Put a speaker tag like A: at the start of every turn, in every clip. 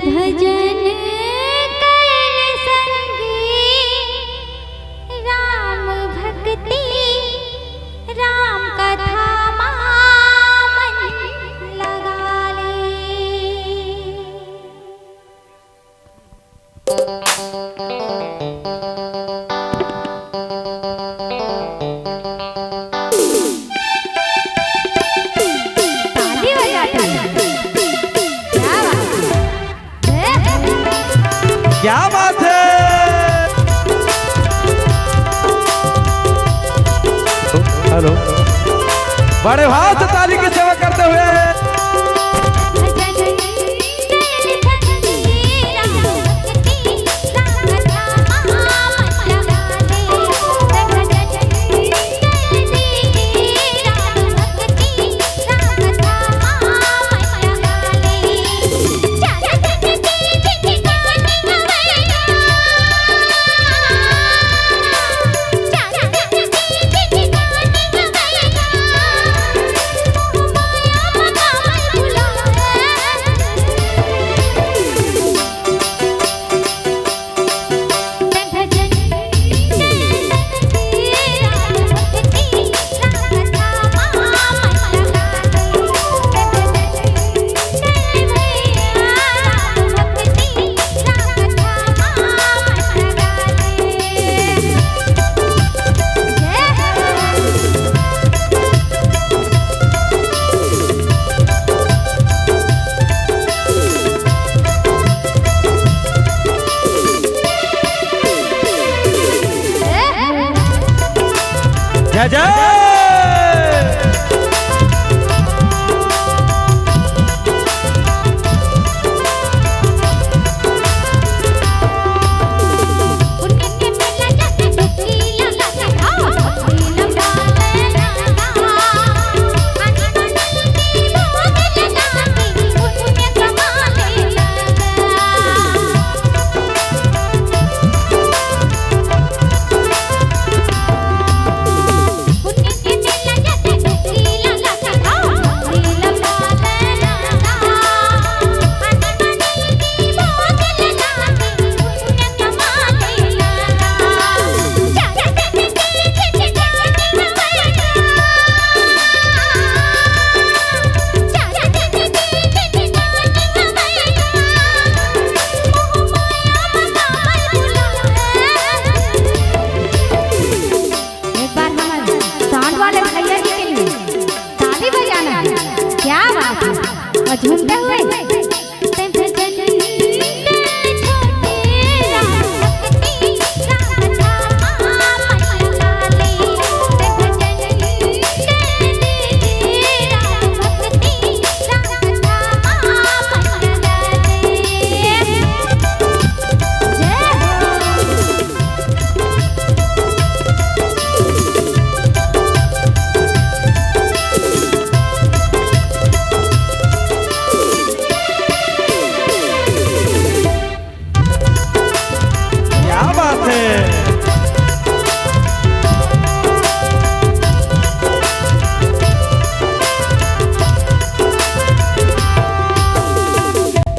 A: भजन कैल संगी राम भक्ति राम कथा मन लगा
B: क्या बात है। हेलो, बड़े भाव से ताली की सेवा करते हुए जय जय। झूमते हुए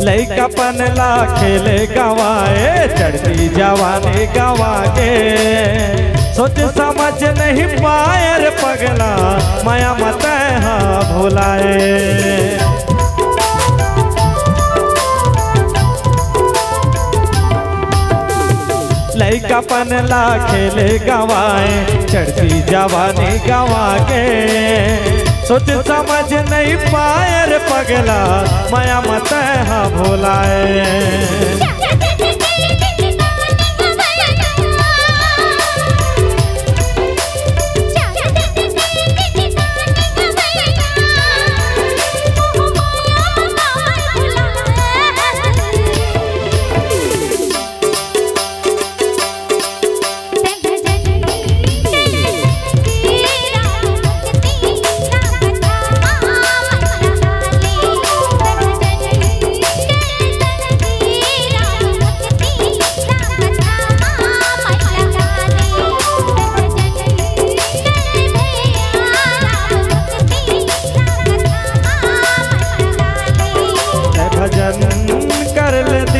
B: लइका पनला खेले गवाए चढ़ती जवानी गवा के सोच समझ नहीं पाए रे पगला माया मत भुलाए। लइका पनला खेले गवाए चढ़ती जवानी गवा के सोच समझ नहीं पाए रे पगला माया मत भुलाए।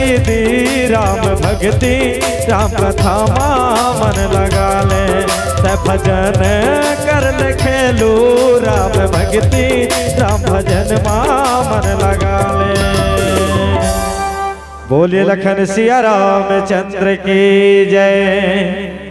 B: सीधी राम भक्ति राम कथा माँ मन लगा ले। भजन कर ले खेलू राम भक्ति राम भजन माँ मन लगा ले। बोलिए लखन सिया रामचंद्र की जय।